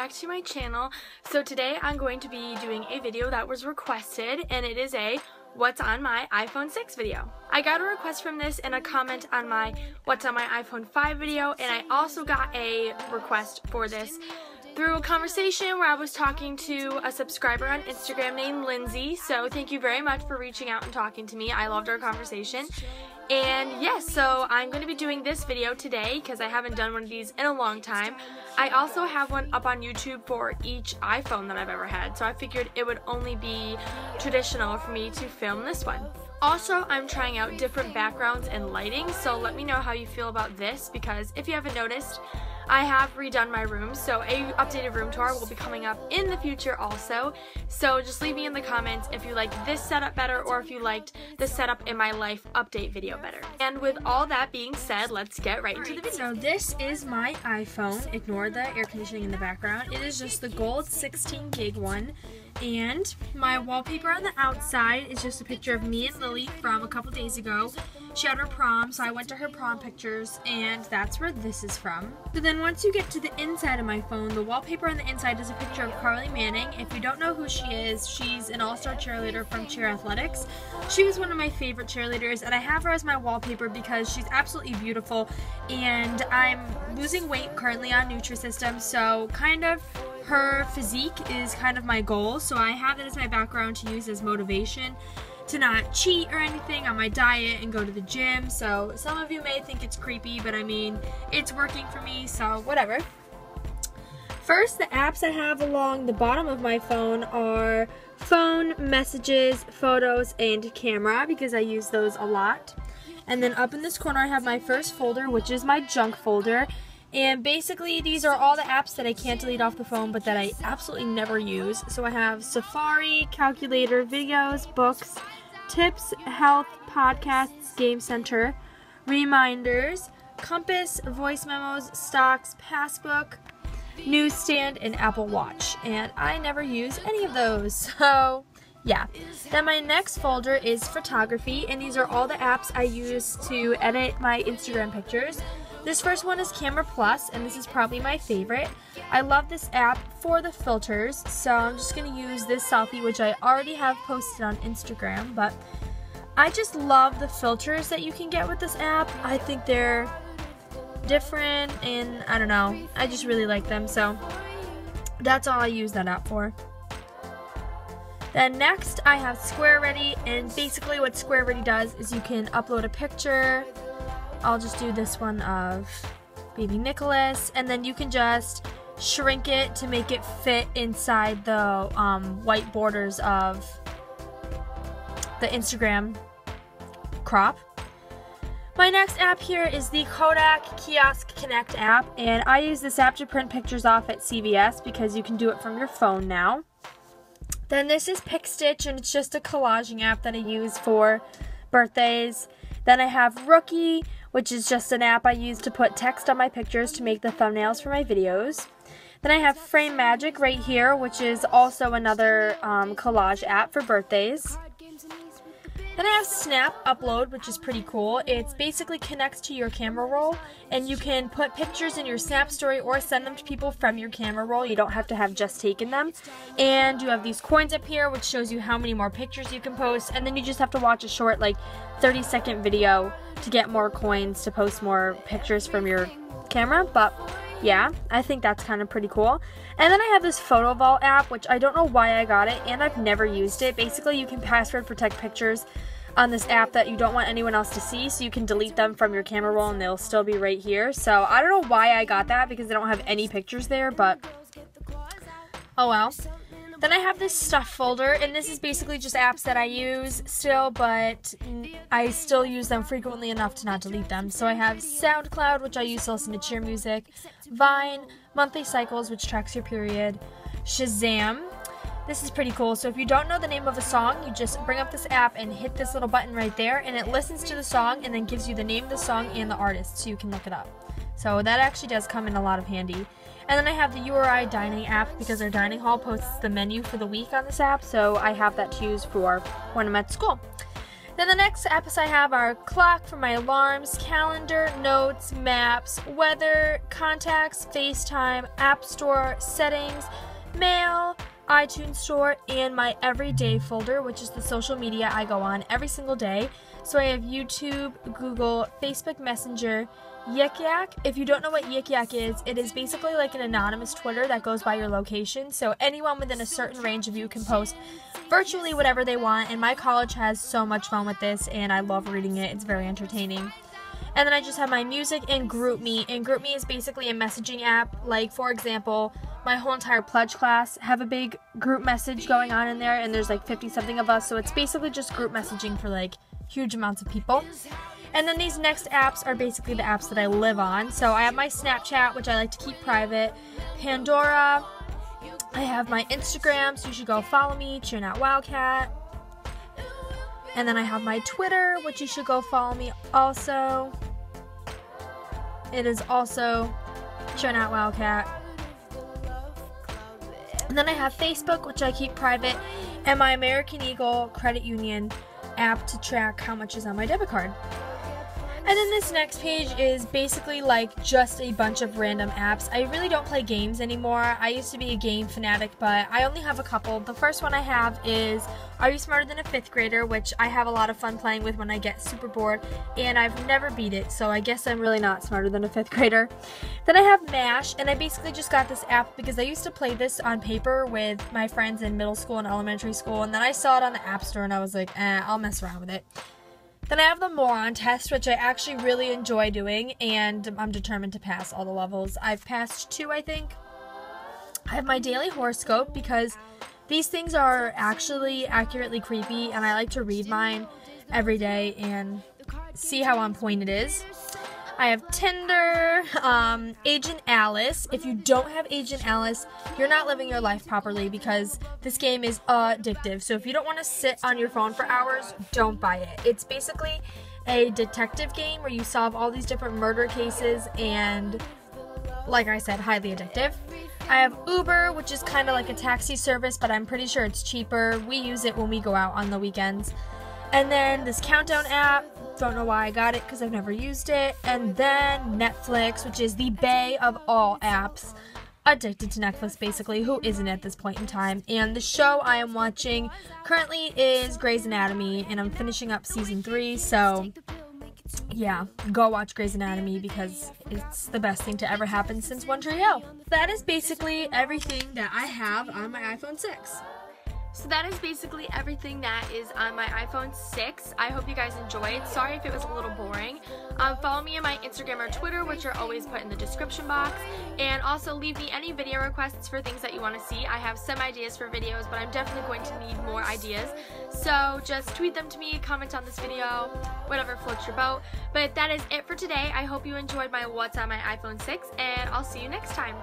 back to my channel. So today I'm going to be doing a video that was requested, and it is a what's on my iPhone 6 video. I got a request from this in a comment on my what's on my iPhone 5 video, and I also got a request for this through a conversation where I was talking to a subscriber on Instagram named Lindsay. So thank you very much for reaching out and talking to me. I loved our conversation. And yes, so I'm going to be doing this video today because I haven't done one of these in a long time. I also have one up on YouTube for each iPhone that I've ever had, so I figured it would only be traditional for me to film this one. Also, I'm trying out different backgrounds and lighting, so let me know how you feel about this, because if you haven't noticed, I have redone my room, so a updated room tour will be coming up in the future also. So just leave me in the comments if you like this setup better or if you liked the setup in my life update video better. And with all that being said, let's get right into the video. So this is my iPhone. Ignore the air conditioning in the background. It is just the gold 16 gig one. And my wallpaper on the outside is just a picture of me and Lily from a couple days ago. She had her prom, so I went to her prom pictures, and that's where this is from. So then once you get to the inside of my phone, the wallpaper on the inside is a picture of Carly Manning. If you don't know who she is, she's an all-star cheerleader from Cheer Athletics. She was one of my favorite cheerleaders, and I have her as my wallpaper because she's absolutely beautiful, and I'm losing weight currently on Nutrisystem, so kind of her physique is kind of my goal, so I have it as my background to use as motivation to not cheat or anything on my diet and go to the gym. So some of you may think it's creepy, but I mean, it's working for me, so whatever. First, the apps I have along the bottom of my phone are phone, messages, photos, and camera, because I use those a lot. And then up in this corner I have my first folder, which is my junk folder. And basically these are all the apps that I can't delete off the phone but that I absolutely never use. So I have Safari, calculator, videos, books, tips, health, podcasts, game center, reminders, compass, voice memos, stocks, passbook, newsstand, and Apple Watch. And I never use any of those, so yeah. Then my next folder is photography, and these are all the apps I use to edit my Instagram pictures. This first one is Camera Plus, and this is probably my favorite. I love this app for the filters, so I'm just going to use this selfie, which I already have posted on Instagram, but I just love the filters that you can get with this app. I think they're different, and I don't know, I just really like them, so that's all I use that app for. Then next, I have Square Ready, and basically what Square Ready does is you can upload a picture. I'll just do this one of baby Nicholas, and then you can just shrink it to make it fit inside the white borders of the Instagram crop. My next app here is the Kodak Kiosk Connect app, and I use this app to print pictures off at CVS because you can do it from your phone now. Then this is PicStitch, and it's just a collaging app that I use for birthdays. Then I have Rookie, which is just an app I use to put text on my pictures to make the thumbnails for my videos. Then I have Frame Magic right here, which is also another collage app for birthdays. Then I have Snap Upload, which is pretty cool. It basically connects to your camera roll, and you can put pictures in your Snap Story or send them to people from your camera roll. You don't have to have just taken them. And you have these coins up here, which shows you how many more pictures you can post, and then you just have to watch a short, like, 30-second video to get more coins to post more pictures from your camera. But yeah, I think that's kind of pretty cool. And then I have this Photo Vault app, which I don't know why I got it, and I've never used it. Basically, you can password protect pictures on this app that you don't want anyone else to see, so you can delete them from your camera roll and they'll still be right here. So I don't know why I got that, because I don't have any pictures there, but oh well. Then I have this stuff folder, and this is basically just apps that I use still, but I still use them frequently enough to not delete them. So I have SoundCloud, which I use to listen to cheer music, Vine, Monthly Cycles, which tracks your period, Shazam. This is pretty cool. So if you don't know the name of a song, you just bring up this app and hit this little button right there, and it listens to the song and then gives you the name of the song and the artist, so you can look it up. So that actually does come in a lot of handy. And then I have the URI Dining app, because our dining hall posts the menu for the week on this app, so I have that to use for when I'm at school. Then the next apps I have are clock for my alarms, calendar, notes, maps, weather, contacts, FaceTime, App Store, settings, mail, iTunes Store, and my everyday folder, which is the social media I go on every single day. So I have YouTube, Google, Facebook Messenger, Yik Yak. If you don't know what Yik Yak is, it is basically like an anonymous Twitter that goes by your location. So anyone within a certain range of you can post virtually whatever they want, and my college has so much fun with this, and I love reading it. It's very entertaining. And then I just have my music and GroupMe, and GroupMe is basically a messaging app. Like, for example, my whole entire pledge class have a big group message going on in there, and there's like 50-something of us, so it's basically just group messaging for like huge amounts of people. And then these next apps are basically the apps that I live on. So I have my Snapchat, which I like to keep private, Pandora, I have my Instagram, so you should go follow me, Cheering Out Wildcat. And then I have my Twitter, which you should go follow me also. It is also Cheering Out Wildcat. And then I have Facebook, which I keep private, and my American Eagle Credit Union app to track how much is on my debit card. And then this next page is basically like just a bunch of random apps. I really don't play games anymore. I used to be a game fanatic, but I only have a couple. The first one I have is Are You Smarter Than a Fifth Grader, which I have a lot of fun playing with when I get super bored, and I've never beat it, so I guess I'm really not smarter than a fifth grader. Then I have MASH, and I basically just got this app because I used to play this on paper with my friends in middle school and elementary school, and then I saw it on the App Store, and I was like, I'll mess around with it. Then I have the Moron test, which I actually really enjoy doing, and I'm determined to pass all the levels. I've passed 2, I think. I have my daily horoscope because these things are actually accurately creepy, and I like to read mine every day and see how on point it is. I have Tinder, Agent Alice. If you don't have Agent Alice, you're not living your life properly because this game is addictive. So if you don't want to sit on your phone for hours, don't buy it. It's basically a detective game where you solve all these different murder cases and, like I said, highly addictive. I have Uber, which is kind of like a taxi service, but I'm pretty sure it's cheaper. We use it when we go out on the weekends. And then this Countdown app. Don't know why I got it because I've never used it. And then Netflix, which is the bae of all apps. Addicted to Netflix, basically. Who isn't at this point in time? And the show I am watching currently is Grey's Anatomy, and I'm finishing up season 3, so yeah, go watch Grey's Anatomy because it's the best thing to ever happen since One Tree Hill. That is basically everything that I have on my iPhone 6. So that is basically everything that is on my iPhone 6. I hope you guys enjoyed. Sorry if it was a little boring. Follow me on my Instagram or Twitter, which are always put in the description box. And also leave me any video requests for things that you want to see. I have some ideas for videos, but I'm definitely going to need more ideas. So just tweet them to me, comment on this video, whatever floats your boat. But that is it for today. I hope you enjoyed my What's on my iPhone 6, and I'll see you next time.